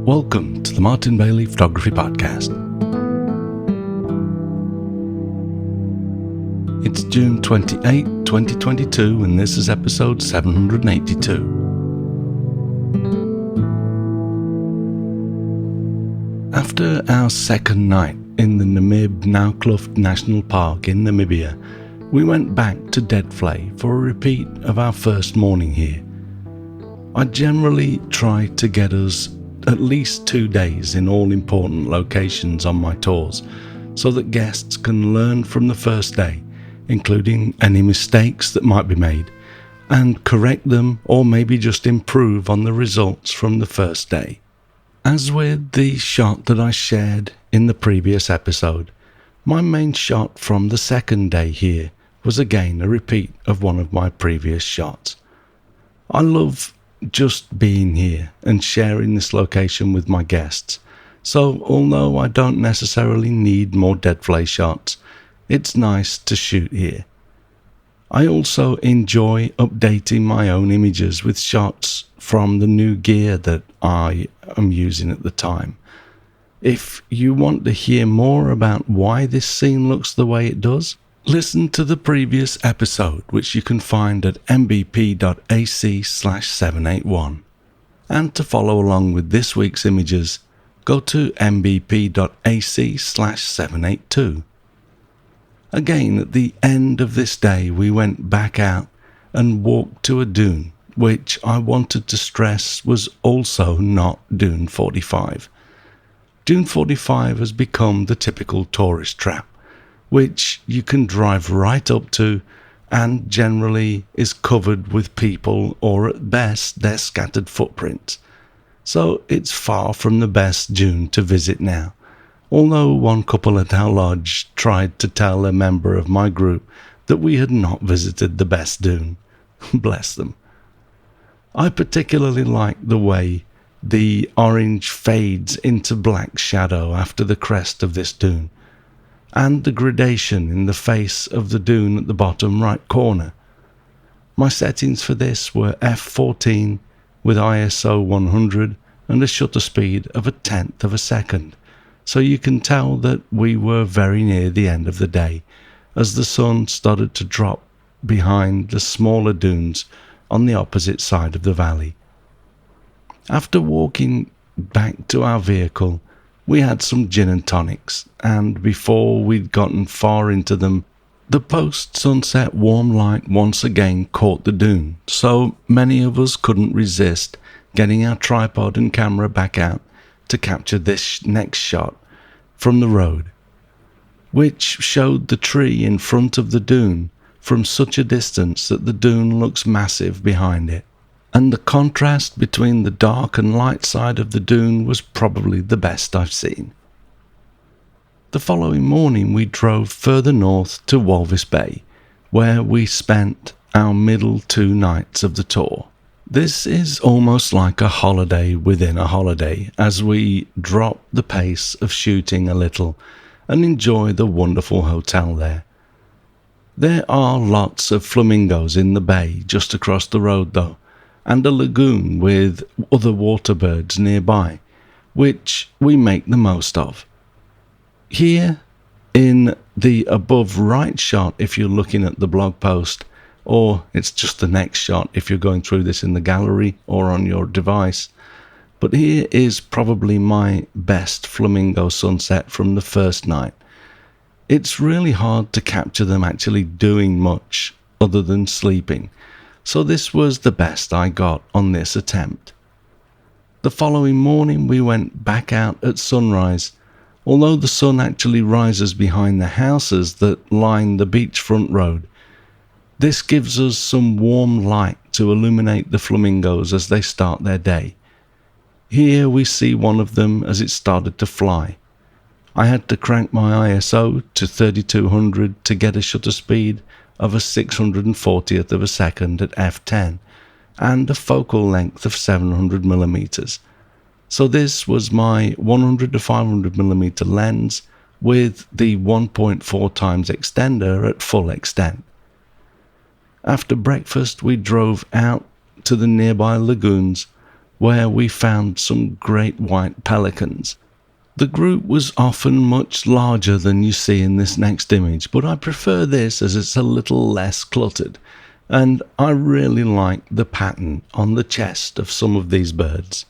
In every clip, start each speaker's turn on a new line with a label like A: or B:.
A: Welcome to the Martin Bailey Photography Podcast. It's June 28, 2022, and this is episode 782. After our second night in the Namib National Park in Namibia, we went back to Dead Flay for a repeat of our first morning here. I generally try to get us at least 2 days in all important locations on my tours, so that guests can learn from the first day, including any mistakes that might be made, and correct them or maybe just improve on the results from the first day. As with the shot that I shared in the previous episode, my main shot from the second day here was again a repeat of one of my previous shots. I love just being here and sharing this location with my guests, so although I don't necessarily need more Dead Flay shots, it's nice to shoot here. I also enjoy updating my own images with shots from the new gear that I am using at the time. If you want to hear more about why this scene looks the way it does, listen to the previous episode, which you can find at mbp.ac/781. And to follow along with this week's images, go to mbp.ac/782. Again, at the end of this day, we went back out and walked to a dune, which I wanted to stress was also not Dune 45. Dune 45 has become the typical tourist trap, which you can drive right up to and generally is covered with people or at best their scattered footprints. So it's far from the best dune to visit now, although one couple at our lodge tried to tell a member of my group that we had not visited the best dune. Bless them. I particularly like the way the orange fades into black shadow after the crest of this dune, and the gradation in the face of the dune at the bottom right corner. My settings for this were f14 with ISO 100 and a shutter speed of 1/10 of a second, so you can tell that we were very near the end of the day as the sun started to drop behind the smaller dunes on the opposite side of the valley. After walking back to our vehicle, we had some gin and tonics, and before we'd gotten far into them, the post-sunset warm light once again caught the dune, so many of us couldn't resist getting our tripod and camera back out to capture this next shot from the road, which showed the tree in front of the dune from such a distance that the dune looks massive behind it. And the contrast between the dark and light side of the dune was probably the best I've seen. The following morning we drove further north to Walvis Bay, where we spent our middle 2 nights of the tour. This is almost like a holiday within a holiday, as we drop the pace of shooting a little and enjoy the wonderful hotel there. There are lots of flamingos in the bay just across the road though, and a lagoon with other water birds nearby, which we make the most of. Here, in the above right shot if you're looking at the blog post, or it's just the next shot if you're going through this in the gallery or on your device, but here is probably my best flamingo sunset from the first night. It's really hard to capture them actually doing much other than sleeping, so this was the best I got on this attempt. The following morning we went back out at sunrise, although the sun actually rises behind the houses that line the beachfront road. This gives us some warm light to illuminate the flamingos as they start their day. Here we see one of them as it started to fly. I had to crank my ISO to 3200 to get a shutter speed of a 640th of a second at f10 and a focal length of 700mm. So this was my 100 to 500mm lens with the 1.4 times extender at full extent. After breakfast we drove out to the nearby lagoons where we found some great white pelicans. The group was often much larger than you see in this next image, but I prefer this as it's a little less cluttered, and I really like the pattern on the chest of some of these birds.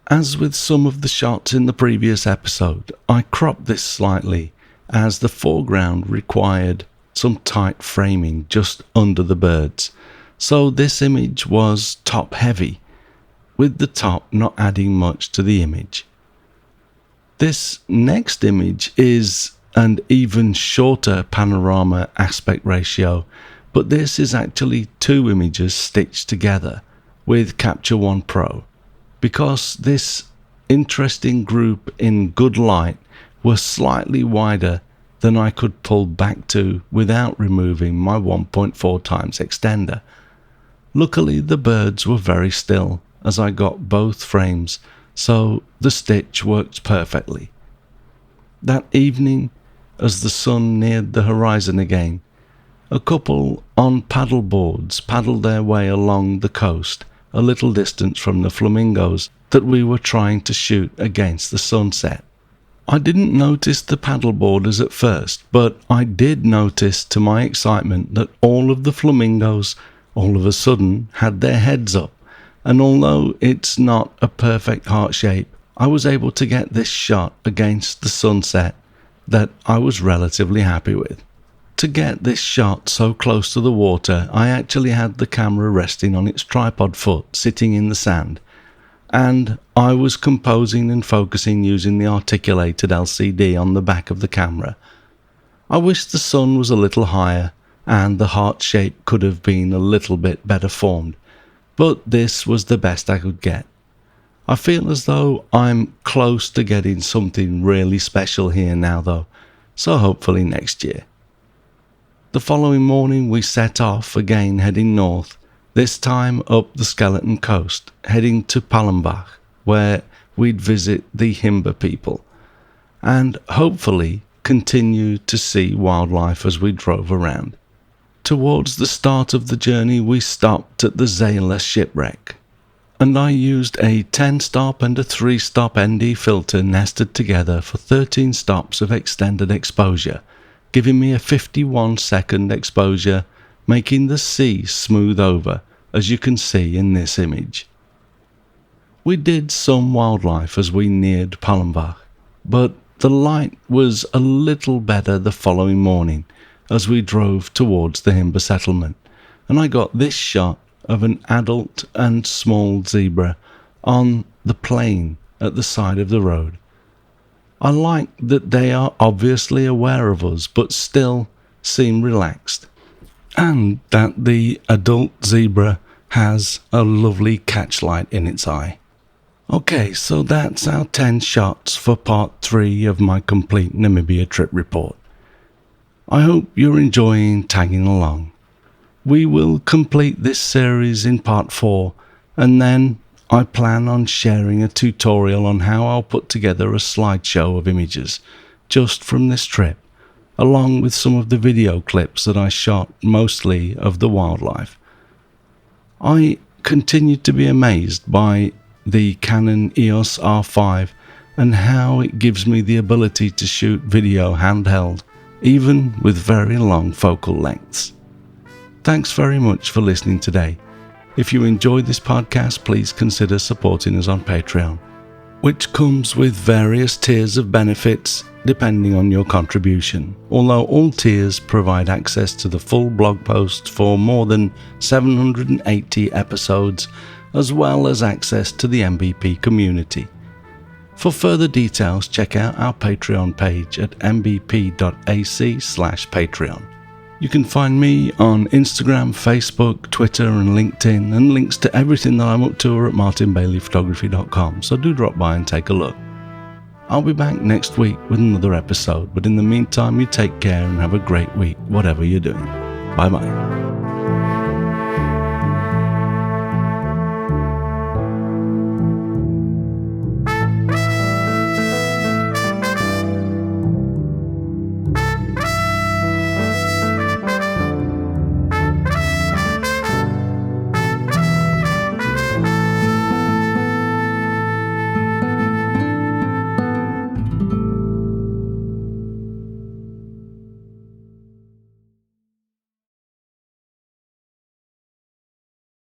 A: As with some of the shots in the previous episode, I cropped this slightly as the foreground required some tight framing just under the birds, so this image was top heavy, with the top not adding much to the image. This next image is an even shorter panorama aspect ratio, but this is actually two images stitched together with Capture One Pro, because this interesting group in good light was slightly wider than I could pull back to without removing my 1.4 times extender. Luckily the birds were very still as I got both frames, so the stitch worked perfectly. That evening, as the sun neared the horizon again, a couple on paddle boards paddled their way along the coast a little distance from the flamingos that we were trying to shoot against the sunset. I didn't notice the paddleboarders at first, but I did notice to my excitement that all of the flamingos all of a sudden had their heads up, and although it's not a perfect heart shape, I was able to get this shot against the sunset that I was relatively happy with. To get this shot so close to the water, I actually had the camera resting on its tripod foot sitting in the sand, and I was composing and focusing using the articulated LCD on the back of the camera. I wish the sun was a little higher and the heart shape could have been a little bit better formed, but this was the best I could get. I feel as though I'm close to getting something really special here now though, so hopefully next year. The following morning we set off again heading north, this time up the Skeleton Coast, heading to Palmbach, where we'd visit the Himba people, and hopefully continue to see wildlife as we drove around. Towards the start of the journey we stopped at the Zayla shipwreck, and I used a 10-stop and a 3-stop ND filter nested together for 13 stops of extended exposure, giving me a 51-second exposure, making the sea smooth over, as you can see in this image. We did some wildlife as we neared Palmbach, but the light was a little better the following morning as we drove towards the Himba settlement, and I got this shot of an adult and small zebra on the plain at the side of the road. I like that they are obviously aware of us but still seem relaxed, and that the adult zebra has a lovely catchlight in its eye. Okay, so that's our 10 shots for part 3 of my complete Namibia trip report. I hope you're enjoying tagging along. We will complete this series in part 4, and then I plan on sharing a tutorial on how I'll put together a slideshow of images just from this trip, along with some of the video clips that I shot mostly of the wildlife. I continue to be amazed by the Canon EOS R5 and how it gives me the ability to shoot video handheld, even with very long focal lengths. Thanks very much for listening today. If you enjoyed this podcast, please consider supporting us on Patreon, which comes with various tiers of benefits depending on your contribution, although all tiers provide access to the full blog post for more than 780 episodes, as well as access to the MVP community. For further details, check out our Patreon page at mbp.ac/Patreon. You can find me on Instagram, Facebook, Twitter and LinkedIn, and links to everything that I'm up to are at martinbaileyphotography.com, so do drop by and take a look. I'll be back next week with another episode, but in the meantime you take care and have a great week, whatever you're doing. Bye bye.